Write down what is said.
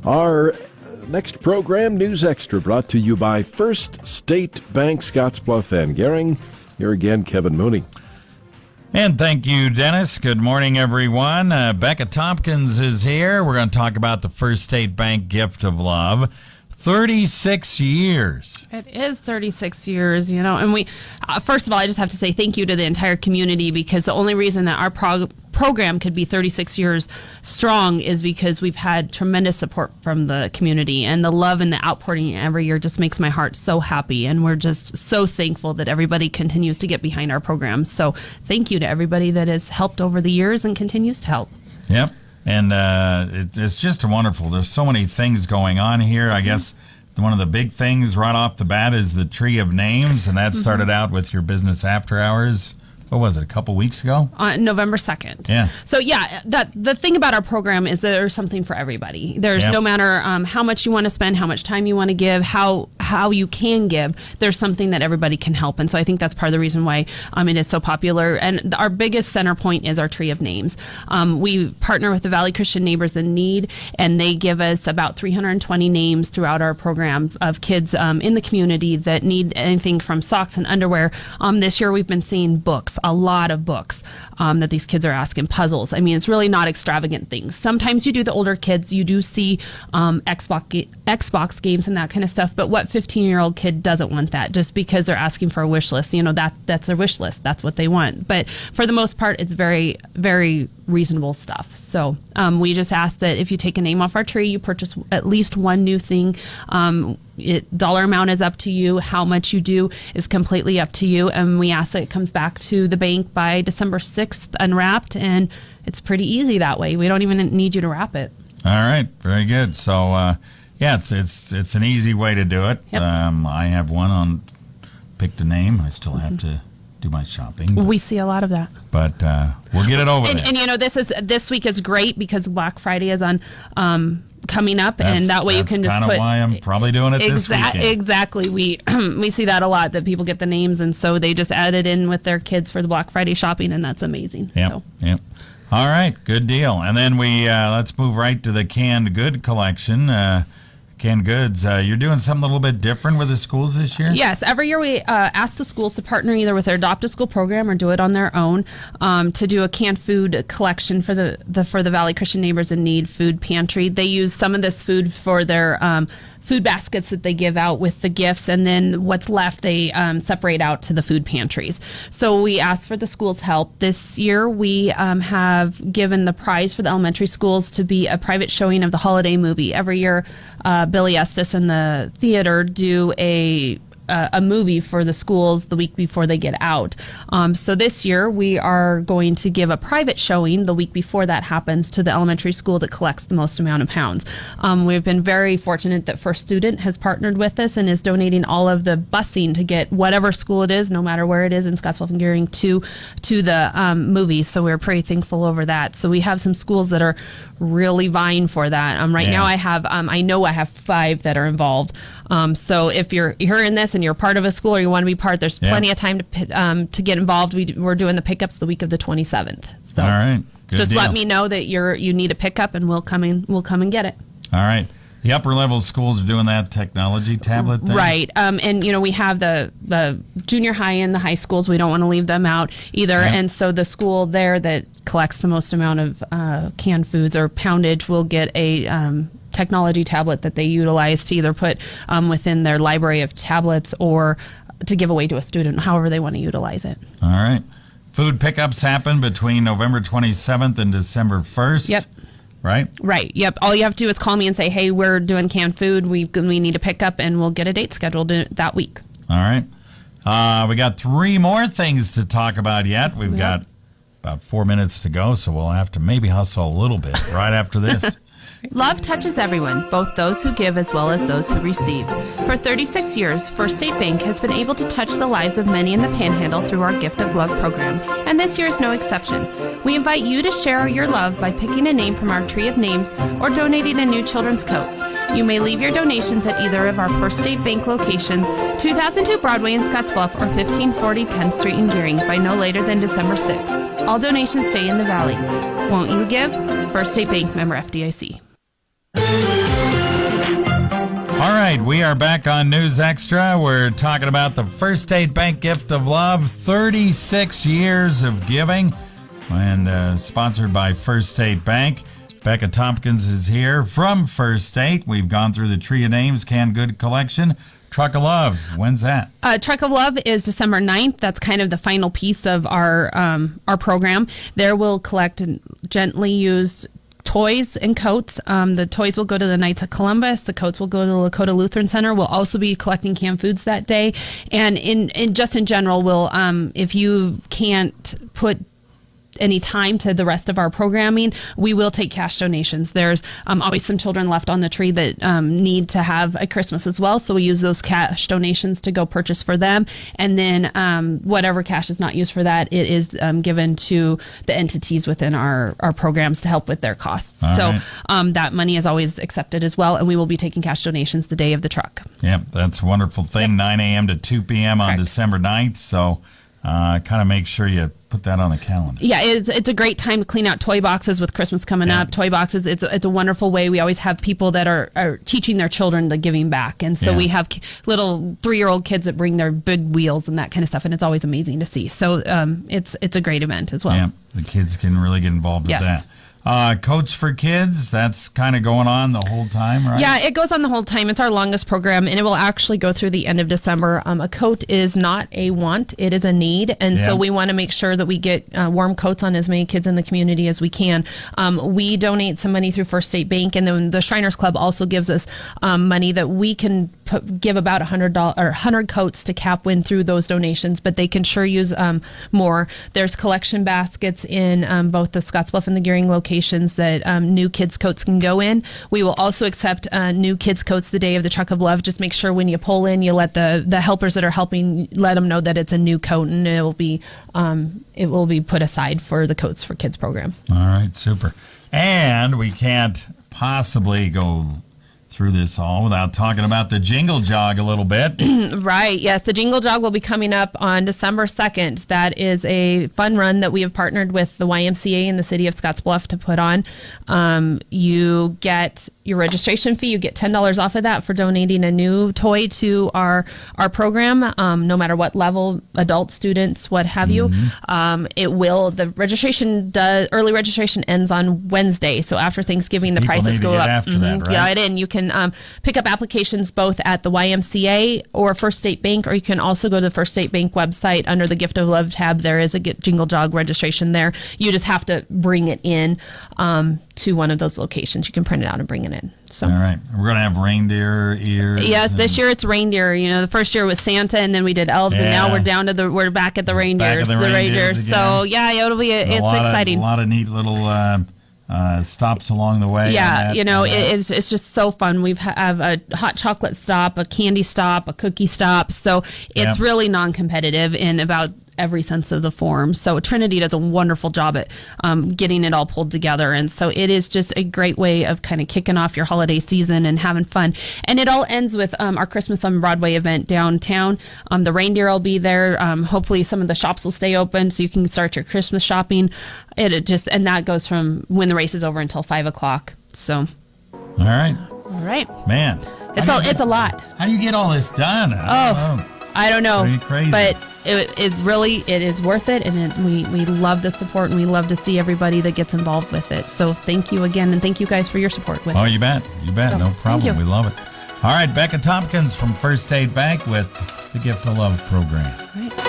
Our next program, News Extra, brought to you by First State Bank, Scottsbluff and Gering. Here again, Kevin Mooney. And thank you, Dennis. Good morning, everyone. Becca Tompkins is here. We're going to talk about the First State Bank Gift of Love. 36 years. It is 36 years, and we, first of all, I just have to say thank you to the entire community, because the only reason that our program could be 36 years strong is because we've had tremendous support from the community, and the love and the outpouring every year just makes my heart so happy, and we're just so thankful that everybody continues to get behind our program. So thank you to everybody that has helped over the years and continues to help. Yep. And it's just wonderful. There's so many things going on here. I guess one of the big things right off the bat is the Tree of Names, and that started out with your business after hours. What was it, a couple weeks ago? November 2nd. Yeah. So, the thing about our program is that there's something for everybody. There's no matter how much you want to spend, how much time you want to give, how you can give, there's something that everybody can help. And so I think that's part of the reason why it is so popular. And our biggest center point is our Tree of Names. We partner with the Valley Christian Neighbors in Need, and they give us about 320 names throughout our program of kids in the community that need anything from socks and underwear. This year we've been seeing books. A lot of books that these kids are asking, puzzles. I mean, it's really not extravagant things. Sometimes you do the older kids, you do see Xbox games and that kind of stuff, but what 15-year-old kid doesn't want that just because they're asking for a wish list? That's their wish list. That's what they want. But for the most part, it's very, very reasonable stuff. So we just ask that if you take a name off our tree, you purchase at least one new thing. Dollar amount is up to you. How much you do is completely up to you. And we ask that it comes back to the bank by December 6th unwrapped. And it's pretty easy that way. We don't even need you to wrap it. All right. Very good. So, it's an easy way to do it. Yep. I have one on picked a name. I still have to do my shopping. We see a lot of that. But we'll get it over there. And this week is great because Black Friday is on coming up, and that way you can just put. That's kind of why I'm probably doing it this weekend. Exactly. We see that a lot, that people get the names, and so they just add it in with their kids for the Black Friday shopping, and that's amazing. Yep. All right, good deal. And then we let's move right to the canned good collection. Canned goods, you're doing something a little bit different with the schools this year? Yes, every year we ask the schools to partner either with their adopt-a school program or do it on their own to do a canned food collection for the Valley Christian Neighbors in Need food pantry. They use some of this food for their food baskets that they give out with the gifts, and then what's left they separate out to the food pantries. So we ask for the school's help. This year we have given the prize for the elementary schools to be a private showing of the holiday movie. Every year Billy Estes and the theater do a movie for the schools the week before they get out. So this year we are going to give a private showing the week before that happens to the elementary school that collects the most amount of pounds. We've been very fortunate that First Student has partnered with us and is donating all of the busing to get whatever school it is, no matter where it is in Scottsbluff and Gering, to the movies. So we're pretty thankful over that. So we have some schools that are really vying for that. Right now I have 5 that are involved. So if you're hearing this and you're part of a school or you want to be part, there's plenty of time to get involved. We're doing the pickups the week of the 27th. So all right, good deal. Let me know that you need a pickup, and we'll come and get it. All right. The upper level schools are doing that technology tablet thing? Right. And we have the junior high and the high schools. We don't want to leave them out either. Yeah. And so the school there that collects the most amount of canned foods or poundage will get a technology tablet that they utilize to either put within their library of tablets or to give away to a student, however they want to utilize it. All right. Food pickups happen between November 27th and December 1st. Yep. Right? Yep. All you have to do is call me and say, hey, we're doing canned food. We need a pickup, and we'll get a date scheduled that week. All right. We got 3 more things to talk about yet. We've got about 4 minutes to go, so we'll have to maybe hustle a little bit right after this. Love touches everyone, both those who give as well as those who receive. For 36 years, First State Bank has been able to touch the lives of many in the Panhandle through our Gift of Love program, and this year is no exception. We invite you to share your love by picking a name from our tree of names or donating a new children's coat. You may leave your donations at either of our First State Bank locations, 2002 Broadway in Scottsbluff or 1540 10th Street in Gering, by no later than December 6th. All donations stay in the Valley. Won't you give? First State Bank, member FDIC. right, we are back on News Extra. We're talking about the First State Bank Gift of Love, 36 years of giving, and sponsored by First State Bank. Becca Tompkins is here from First State. We've gone through the Tree of Names Canned Good collection. Truck of Love, when's that? Truck of Love is December 9th. That's kind of the final piece of our program. There we'll collect gently used toys and coats. The toys will go to the Knights of Columbus. The coats will go to the Lakota Lutheran Center. We'll also be collecting canned foods that day. And in general, we'll if you can't put any time to the rest of our programming, we will take cash donations. There's always some children left on the tree that need to have a Christmas as well, so we use those cash donations to go purchase for them, and then whatever cash is not used for that, it is given to the entities within our programs to help with their costs. All right. That money is always accepted as well, and we will be taking cash donations the day of the truck. Yep, that's a wonderful thing. Yep. 9 a.m. to 2 p.m. on December 9th, so kind of make sure you put that on the calendar. Yeah, it's a great time to clean out toy boxes with Christmas coming up. Toy boxes, it's a wonderful way. We always have people that are teaching their children the giving back. And so we have little 3-year-old kids that bring their big wheels and that kind of stuff, and it's always amazing to see. So it's a great event as well. Yeah, the kids can really get involved with that. Coats for Kids, that's kind of going on the whole time, right? Yeah, it goes on the whole time. It's our longest program, and it will actually go through the end of December. A coat is not a want, it is a need, and so we want to make sure that we get warm coats on as many kids in the community as we can. We donate some money through First State Bank, and then the Shriners Club also gives us money that we can give about $100 coats to Capwin through those donations, but they can sure use more. There's collection baskets in both the Scottsbluff and the Gearing locations that new kids coats can go in. We will also accept new kids coats the day of the Truck of Love. Just make sure when you pull in, you let the helpers that are helping, let them know that it's a new coat, and it will be put aside for the Coats for Kids program. All right, super. And we can't possibly go through this all without talking about the Jingle Jog a little bit. Right, yes. The Jingle Jog will be coming up on December 2nd. That is a fun run that we have partnered with the YMCA in the city of Scottsbluff to put on. You get your registration fee. You get $10 off of that for donating a new toy to our program, no matter what level, adult, students, what have you. The early registration ends on Wednesday. So after Thanksgiving, the prices go up. After that, right? Yeah, and you can pick up applications both at the YMCA or First State Bank, or you can also go to the First State Bank website under the Gift of Love tab. There is a Jingle Jog registration there. You just have to bring it in to one of those locations. You can print it out and bring it in. So. All right. We're going to have reindeer ears. Yes, this year it's reindeer. You know, the first year was Santa, and then we did elves, and now we're back at the reindeers. So yeah, it's exciting. A lot of neat little stops along the way. Yeah, it's just so fun. We have a hot chocolate stop, a candy stop, a cookie stop. So it's really non-competitive in about every sense of the form. So Trinity does a wonderful job at getting it all pulled together. And so it is just a great way of kind of kicking off your holiday season and having fun. And it all ends with our Christmas on Broadway event downtown. The reindeer will be there. Hopefully some of the shops will stay open so you can start your Christmas shopping. And that goes from when the race is over until 5 o'clock. So. All right. Man. It's a lot. How do you get all this done? I don't know. Pretty crazy. But it is worth it, and we love the support, and we love to see everybody that gets involved with it. So thank you again, and thank you guys for your support with it. Oh, you bet. No problem. We love it. All right, Becca Tompkins from First State Bank with the Gift of Love program. All right.